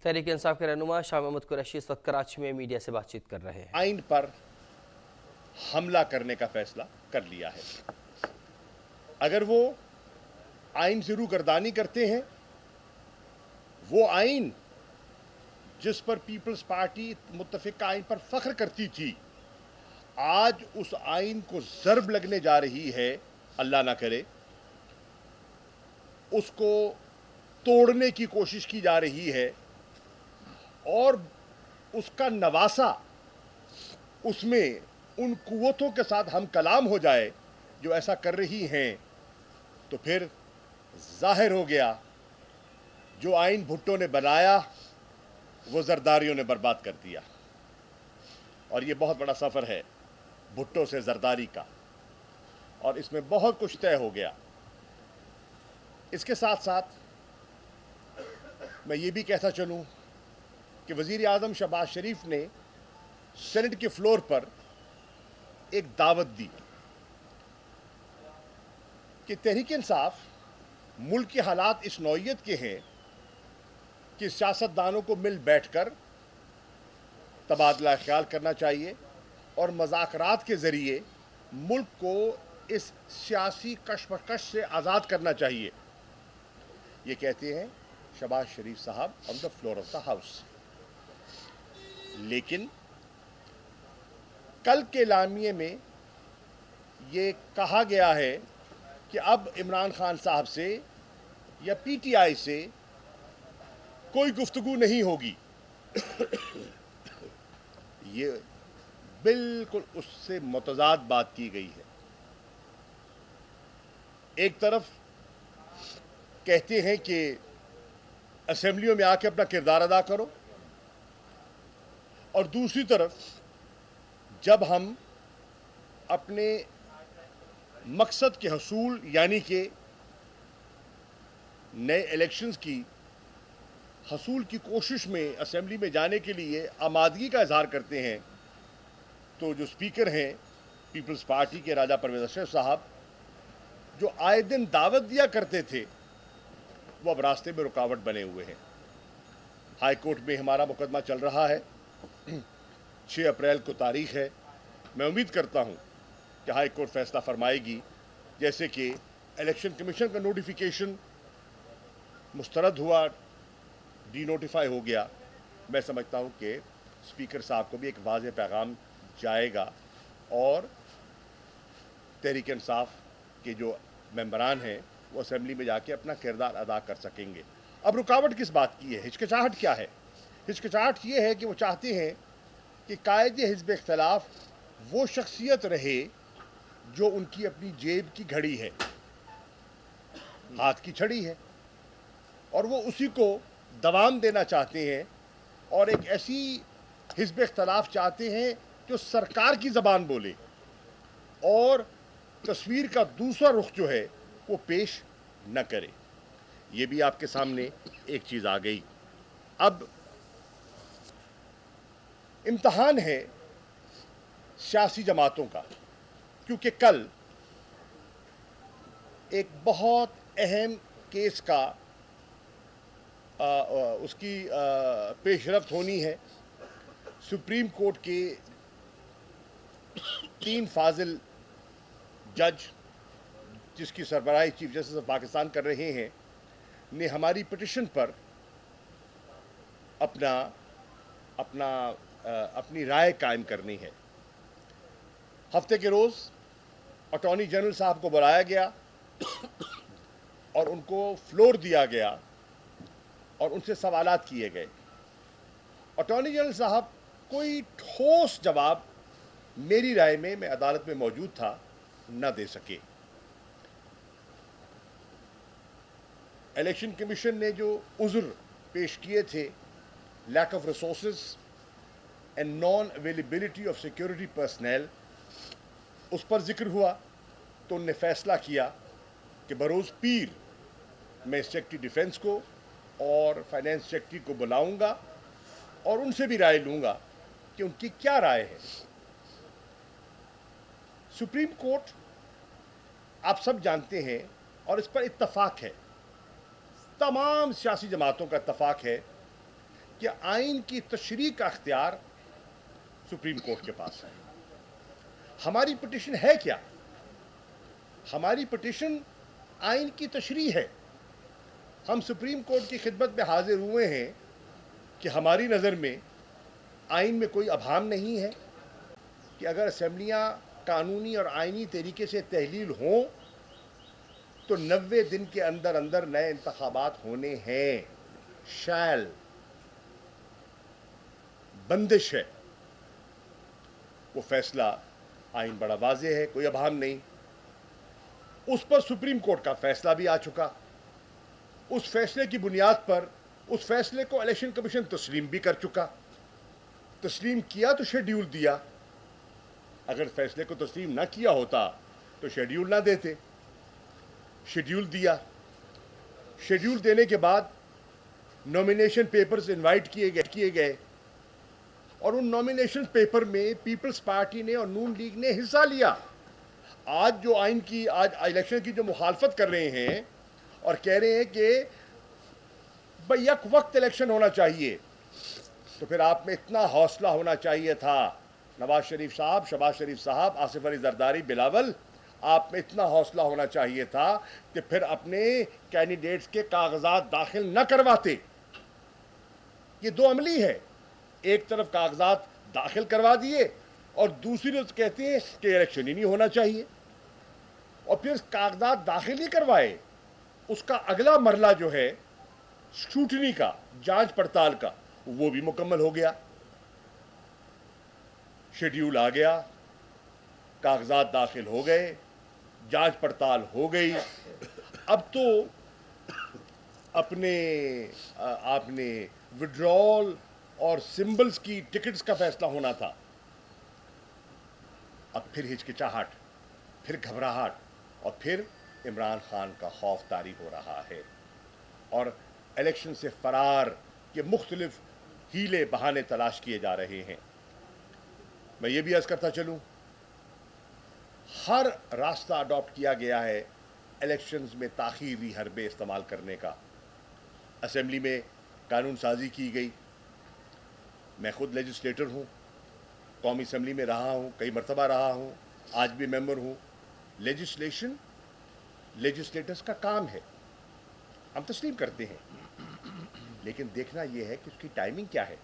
تحریک انصاف کے رہنما شاہ محمد قریشی اس وقت کراچی میں میڈیا سے بات چیت کر رہے ہیں۔ آئین پر حملہ کرنے کا فیصلہ کر لیا ہے۔ اگر وہ آئین سے روگردانی کرتے ہیں، وہ آئین جس پر پیپلز پارٹی متفقہ آئین پر فخر کرتی تھی، آج اس آئین کو ضرب لگنے جا رہی ہے، اللہ نہ کرے، اس کو توڑنے کی کوشش کی جا رہی ہے، اور اس کا نواسہ اس میں ان قوتوں کے ساتھ ہم کلام ہو جائے جو ایسا کر رہی ہیں، تو پھر ظاہر ہو گیا جو آئین بھٹو نے بنایا وہ زرداریوں نے برباد کر دیا۔ اور یہ بہت بڑا سفر ہے بھٹو سے زرداری کا، اور اس میں بہت کچھ طے ہو گیا۔ اس کے ساتھ ساتھ میں یہ بھی کہتا چلوں کہ وزیر اعظم شہباز شریف نے سینٹ کے فلور پر ایک دعوت دی کہ تحریک انصاف، ملک کے حالات اس نوعیت کے ہیں کہ سیاستدانوں کو مل بیٹھ کر تبادلہ خیال کرنا چاہیے اور مذاکرات کے ذریعے ملک کو اس سیاسی کشمکش سے آزاد کرنا چاہیے۔ یہ کہتے ہیں شہباز شریف صاحب on the floor of the house. لیکن کل کے اعلامیے میں یہ کہا گیا ہے کہ اب عمران خان صاحب سے یا پی ٹی آئی سے کوئی گفتگو نہیں ہوگی۔ یہ بالکل اس سے متضاد بات کی گئی ہے۔ ایک طرف کہتے ہیں کہ اسمبلیوں میں آ کے اپنا کردار ادا کرو، اور دوسری طرف جب ہم اپنے مقصد کے حصول یعنی کہ نئے الیکشنز کی حصول کی کوشش میں اسمبلی میں جانے کے لیے آمادگی کا اظہار کرتے ہیں، تو جو اسپیکر ہیں پیپلز پارٹی کے راجہ پرویز اشرف صاحب، جو آئے دن دعوت دیا کرتے تھے، وہ اب راستے میں رکاوٹ بنے ہوئے ہیں۔ ہائی کورٹ میں ہمارا مقدمہ چل رہا ہے، 6 اپریل کو تاریخ ہے۔ میں امید کرتا ہوں کہ ہائی کورٹ فیصلہ فرمائے گی۔ جیسے کہ الیکشن کمیشن کا نوٹیفیکیشن مسترد ہوا، ڈی نوٹیفائی ہو گیا، میں سمجھتا ہوں کہ اسپیکر صاحب کو بھی ایک واضح پیغام جائے گا، اور تحریک انصاف کے جو ممبران ہیں وہ اسمبلی میں جا کے اپنا کردار ادا کر سکیں گے۔ اب رکاوٹ کس بات کی ہے؟ ہچکچاہٹ کیا ہے؟ ہچکچاہٹ یہ ہے کہ وہ چاہتے ہیں کہ قائد حزب اختلاف وہ شخصیت رہے جو ان کی اپنی جیب کی گھڑی ہے، ہاتھ کی چھڑی ہے، اور وہ اسی کو دوام دینا چاہتے ہیں، اور ایک ایسی حزب اختلاف چاہتے ہیں جو سرکار کی زبان بولے اور تصویر کا دوسرا رخ جو ہے وہ پیش نہ کرے۔ یہ بھی آپ کے سامنے ایک چیز آ گئی۔ اب امتحان ہے سیاسی جماعتوں کا، کیونکہ کل ایک بہت اہم کیس کا اس کی پیش رفت ہونی ہے۔ سپریم کورٹ کے 3 فاضل جج، جس کی سربراہی چیف جسٹس آف پاکستان کر رہے ہیں، نے ہماری پٹیشن پر اپنی رائے قائم کرنی ہے۔ ہفتے کے روز اٹارنی جنرل صاحب کو بلایا گیا اور ان کو فلور دیا گیا اور ان سے سوالات کیے گئے۔ اٹارنی جنرل صاحب کوئی ٹھوس جواب میری رائے میں عدالت میں موجود تھا، نہ دے سکے۔ الیکشن کمیشن نے جو عذر پیش کیے تھے، lack of resources and non availability of security personnel, اس پر ذکر ہوا، تو انہوں نے فیصلہ کیا کہ بروز پیر میں سیکرٹری ڈیفنس کو اور فائنانس سیکرٹری کو بلاؤں گا اور ان سے بھی رائے لوں گا کہ ان کی کیا رائے ہے۔ سپریم کورٹ، آپ سب جانتے ہیں، اور اس پر اتفاق ہے، تمام سیاسی جماعتوں کا اتفاق ہے کہ آئین کی تشریح کا اختیار سپریم کورٹ کے پاس ہے. ہماری پٹیشن ہے کیا؟ ہماری پٹیشن آئین کی تشریح ہے. ہم سپریم کورٹ کی خدمت میں حاضر ہوئے ہیں کہ ہماری نظر میں آئین میں کوئی ابہام نہیں ہے کہ اگر اسمبلیاں قانونی اور آئینی طریقے سے تحلیل ہوں تو 90 دن کے اندر اندر نئے انتخابات ہونے ہیں. شیل بندش ہے. وہ فیصلہ آئین بڑا واضح ہے, کوئی ابہام نہیں. اس پر سپریم کورٹ کا فیصلہ بھی آ چکا. اس فیصلے کی بنیاد پر اس فیصلے کو الیکشن کمیشن تسلیم بھی کر چکا. تسلیم کیا تو شیڈیول دیا. اگر فیصلے کو تسلیم نہ کیا ہوتا تو شیڈیول نہ دیتے. شیڈیول دیا. شیڈیول دینے کے بعد نومینیشن پیپرز انوائٹ کیے گئے اور ان نومینیشن پیپر میں پیپلز پارٹی نے اور نون لیگ نے حصہ لیا. آج جو آج الیکشن کی جو مخالفت کر رہے ہیں اور کہہ رہے ہیں کہ یک وقت الیکشن ہونا چاہیے, تو پھر آپ میں اتنا حوصلہ ہونا چاہیے تھا نواز شریف صاحب, شہباز شریف صاحب, آصف علی زرداری, بلاول, آپ میں اتنا حوصلہ ہونا چاہیے تھا کہ پھر اپنے کینڈیڈیٹس کے کاغذات داخل نہ کرواتے. یہ دو عملی ہے. ایک طرف کاغذات داخل کروا دیے اور دوسری طرف کہتے ہیں کہ الیکشن ہی نہیں ہونا چاہیے. اور پھر کاغذات داخل ہی کروائے, اس کا اگلا مرحلہ جو ہے اسکروٹنی کا, جانچ پڑتال کا, وہ بھی مکمل ہو گیا. شیڈیول آ گیا, کاغذات داخل ہو گئے, جانچ پڑتال ہو گئی. اب تو آپ نے وڈرال اور سمبلز کی ٹکٹس کا فیصلہ ہونا تھا. اب پھر ہچکچاہٹ, پھر گھبراہٹ اور پھر عمران خان کا خوف طاری ہو رہا ہے اور الیکشن سے فرار کے مختلف ہیلے بہانے تلاش کیے جا رہے ہیں. میں یہ بھی عرض کرتا چلوں, ہر راستہ اڈاپٹ کیا گیا ہے الیکشنز میں تاخیری حربے استعمال کرنے کا. اسمبلی میں قانون سازی کی گئی. میں خود لیجسلیٹر ہوں, قومی اسمبلی میں رہا ہوں, کئی مرتبہ رہا ہوں, آج بھی ممبر ہوں. لیجسلیشن لیجسلیٹرز کا کام ہے, ہم تسلیم کرتے ہیں, لیکن دیکھنا یہ ہے کہ اس کی ٹائمنگ کیا ہے.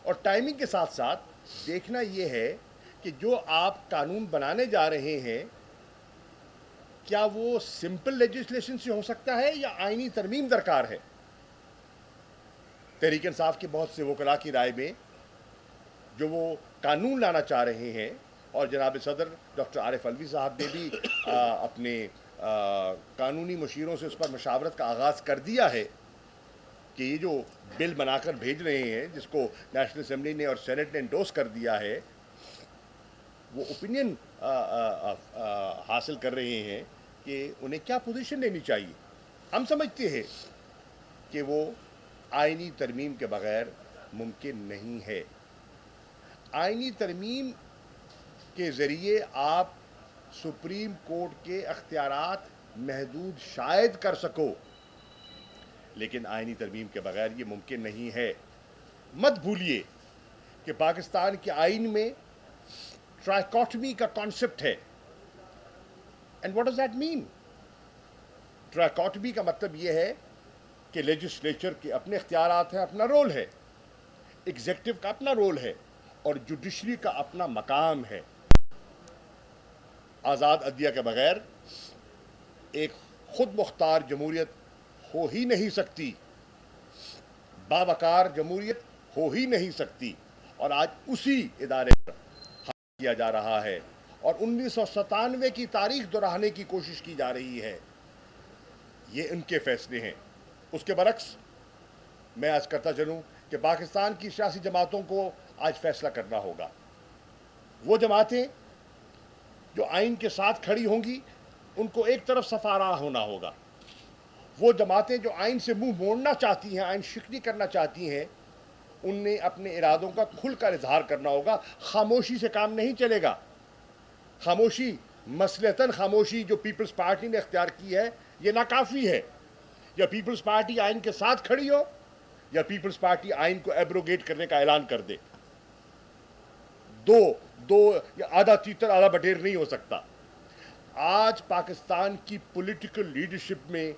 اور ٹائمنگ کے ساتھ ساتھ دیکھنا یہ ہے کہ جو آپ قانون بنانے جا رہے ہیں کیا وہ سمپل لیجسلیشن سے ہو سکتا ہے یا آئینی ترمیم درکار ہے. تحریک انصاف کے بہت سے وکلاء کی رائے میں جو وہ قانون لانا چاہ رہے ہیں, اور جناب صدر ڈاکٹر عارف علوی صاحب نے بھی اپنے قانونی مشیروں سے اس پر مشاورت کا آغاز کر دیا ہے کہ یہ جو بل بنا کر بھیج رہے ہیں, جس کو نیشنل اسمبلی نے اور سینٹ نے انڈوس کر دیا ہے, وہ اوپینین حاصل کر رہے ہیں کہ انہیں کیا پوزیشن لینی چاہیے. ہم سمجھتے ہیں کہ وہ آئینی ترمیم کے بغیر ممکن نہیں ہے. آئینی ترمیم کے ذریعے آپ سپریم کورٹ کے اختیارات محدود شاید کر سکو, لیکن آئینی ترمیم کے بغیر یہ ممکن نہیں ہے. مت بھولیے کہ پاکستان کے آئین میں ٹرائیکاٹمی کا کانسیپٹ ہے. اینڈ واٹ ڈز دیٹ مین؟ ٹرائیکاٹمی کا مطلب یہ ہے کہ لیجسلیچر کے اپنے اختیارات ہیں, اپنا رول ہے, ایگزیکٹو کا اپنا رول ہے, اور جوڈیشری کا اپنا مقام ہے. آزاد عدلیہ کے بغیر ایک خود مختار جمہوریت ہو ہی نہیں سکتی, باوقار جمہوریت ہو ہی نہیں سکتی. اور آج اسی ادارے پر حملہ کیا جا رہا ہے اور 1997 کی تاریخ دہرانے کی کوشش کی جا رہی ہے. یہ ان کے فیصلے ہیں. اس کے برعکس میں عرض کرتا چلوں کہ پاکستان کی سیاسی جماعتوں کو آج فیصلہ کرنا ہوگا. وہ جماعتیں جو آئین کے ساتھ کھڑی ہوں گی ان کو ایک طرف سفارا ہونا ہوگا. وہ جماعتیں جو آئین سے منہ موڑنا چاہتی ہیں, آئین شکنی کرنا چاہتی ہیں, ان نے اپنے ارادوں کا کھل کر اظہار کرنا ہوگا. خاموشی سے کام نہیں چلے گا. خاموشی, مسلطن خاموشی جو پیپلز پارٹی نے اختیار کی ہے, یہ ناکافی ہے. یا پیپلز پارٹی آئین کے ساتھ کھڑی ہو یا پیپلز پارٹی آئین کو ایبروگیٹ کرنے کا اعلان کر دے. دو یا آدھا تیتر آدھا بٹیر نہیں ہو سکتا. آج پاکستان کی پولیٹیکل لیڈرشپ میں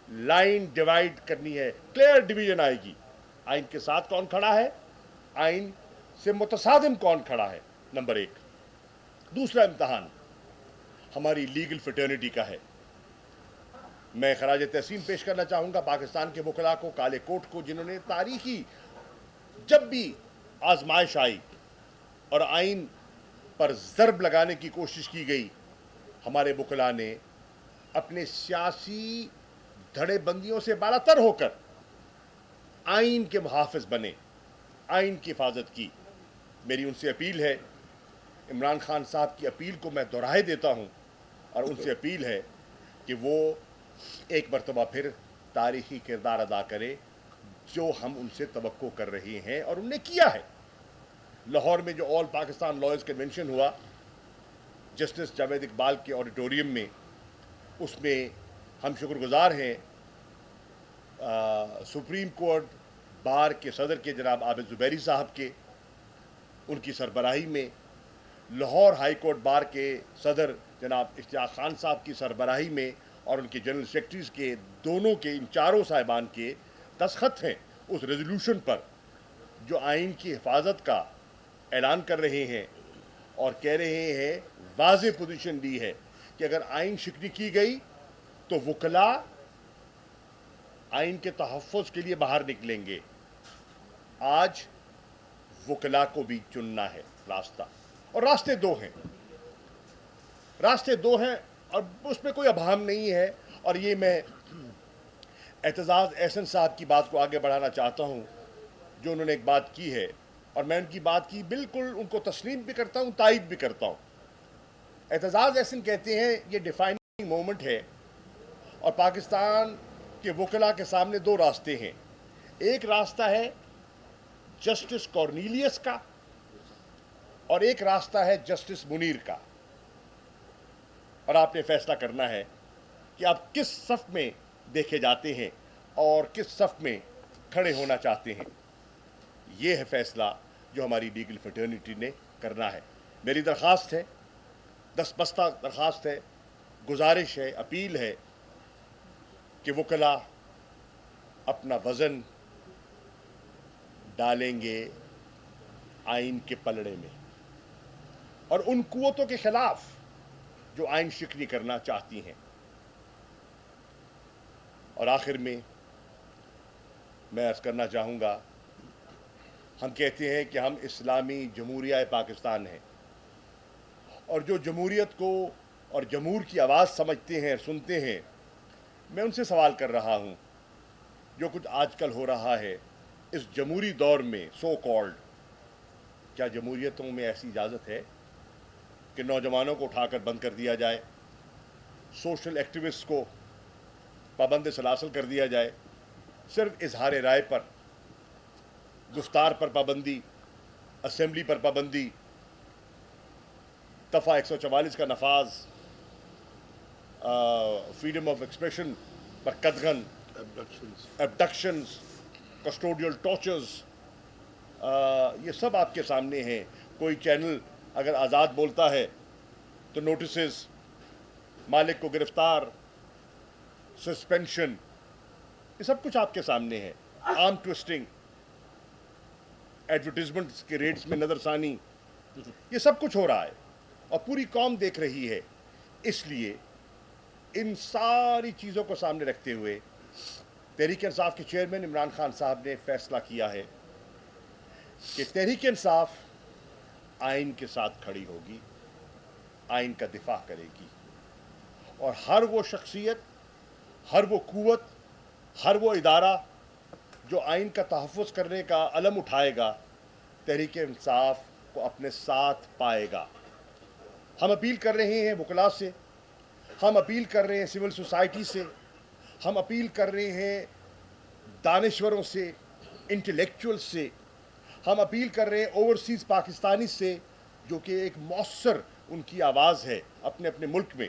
لائن ڈیوائیڈ کرنی ہے, کلیئر ڈویژن آئے گی. آئین کے ساتھ کون کھڑا ہے, آئین سے متصادم کون کھڑا ہے, نمبر ایک. دوسرا امتحان ہماری لیگل فٹرنیٹی کا ہے. میں خراج تحسین پیش کرنا چاہوں گا پاکستان کے وکلاء کو, کالے کوٹ کو, جنہوں نے تاریخی جب بھی آزمائش آئی اور آئین پر ضرب لگانے کی کوشش کی گئی, ہمارے وکلاء نے اپنے سیاسی دھڑے بندیوں سے بالاتر ہو کر آئین کے محافظ بنے, آئین کی حفاظت کی. میری ان سے اپیل ہے, عمران خان صاحب کی اپیل کو میں دہرائے دیتا ہوں, اور ان سے اپیل ہے کہ وہ ایک مرتبہ پھر تاریخی کردار ادا کرے جو ہم ان سے توقع کر رہے ہیں, اور انہوں نے کیا ہے. لاہور میں جو آل پاکستان لائرز کنونشن ہوا جسٹس جاوید اقبال کے آڈیٹوریم میں, اس میں ہم شکر گزار ہیں سپریم کورٹ بار کے صدر کے جناب عابد زبیری صاحب کے, ان کی سربراہی میں, لاہور ہائی کورٹ بار کے صدر جناب اشتیاق خان صاحب کی سربراہی میں, اور ان کے جنرل سیکرٹریز کے, دونوں کے, ان چاروں صاحبان کے دستخط ہیں اس ریزولوشن پر جو آئین کی حفاظت کا اعلان کر رہے ہیں, اور کہہ رہے ہیں, واضح پوزیشن لی ہے کہ اگر آئین شکنی کی گئی تو وکلاء آئین کے تحفظ کے لیے باہر نکلیں گے. آج وکلاء کو بھی چننا ہے راستہ, اور راستے دو ہیں, اور اس میں کوئی ابہام نہیں ہے. اور یہ میں اعتزاز احسن صاحب کی بات کو آگے بڑھانا چاہتا ہوں, جو انہوں نے ایک بات کی ہے, اور میں ان کی بات کی بالکل ان کو تسلیم بھی کرتا ہوں, تائید بھی کرتا ہوں. اعتزاز احسن کہتے ہیں یہ ڈیفائننگ مومنٹ ہے, اور پاکستان کے وکلاء کے سامنے دو راستے ہیں. ایک راستہ ہے جسٹس کارنیلیس کا, اور ایک راستہ ہے جسٹس منیر کا, اور آپ نے فیصلہ کرنا ہے کہ آپ کس صف میں دیکھے جاتے ہیں اور کس صف میں کھڑے ہونا چاہتے ہیں. یہ ہے فیصلہ جو ہماری لیگل فٹرنیٹی نے کرنا ہے. میری درخواست ہے, دست بستہ درخواست ہے, گزارش ہے, اپیل ہے کہ وکلاء اپنا وزن ڈالیں گے آئین کے پلڑے میں, اور ان قوتوں کے خلاف جو آئین شکنی کرنا چاہتی ہیں. اور آخر میں عرض کرنا چاہوں گا, ہم کہتے ہیں کہ ہم اسلامی جمہوریہ پاکستان ہیں, اور جو جمہوریت کو اور جمہور کی آواز سمجھتے ہیں, سنتے ہیں, میں ان سے سوال کر رہا ہوں, جو کچھ آج کل ہو رہا ہے اس جمہوری دور میں سو کالڈ, کیا جمہوریتوں میں ایسی اجازت ہے کہ نوجوانوں کو اٹھا کر بند کر دیا جائے, سوشل ایکٹیوسٹ کو پابند سلاسل کر دیا جائے, صرف اظہار رائے پر, گفتار پر پابندی, اسمبلی پر پابندی, دفعہ 144 کا نفاذ, فریڈم آف ایکسپریشن پر قدغن, ایبڈکشنز, کسٹوڈیل ٹارچرز, یہ سب آپ کے سامنے ہیں. کوئی چینل اگر آزاد بولتا ہے تو نوٹسز, مالک کو گرفتار, سسپینشن, یہ سب کچھ آپ کے سامنے ہے. آرم ٹوسٹنگ, ایڈورٹیزمنٹس کے ریٹس میں نظر ثانی, یہ سب کچھ ہو رہا ہے اور پوری قوم دیکھ رہی ہے. اس لیے ان ساری چیزوں کو سامنے رکھتے ہوئے تحریک انصاف کے چیئرمین عمران خان صاحب نے فیصلہ کیا ہے کہ تحریک انصاف آئین کے ساتھ کھڑی ہوگی, آئین کا دفاع کرے گی, اور ہر وہ شخصیت, ہر وہ قوت, ہر وہ ادارہ جو آئین کا تحفظ کرنے کا علم اٹھائے گا, تحریک انصاف کو اپنے ساتھ پائے گا. ہم اپیل کر رہے ہیں وکلاء سے, ہم اپیل کر رہے ہیں سول سوسائٹی سے, ہم اپیل کر رہے ہیں دانشوروں سے, انٹلیکچوئل سے, ہم اپیل کر رہے ہیں اوورسیز پاکستانی سے, جو کہ ایک مؤثر ان کی آواز ہے اپنے اپنے ملک میں,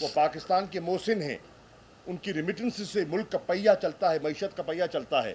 وہ پاکستان کے محسن ہیں, ان کی ریمیٹنس سے ملک کا پہیہ چلتا ہے, معیشت کا پہیہ چلتا ہے.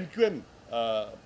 MQM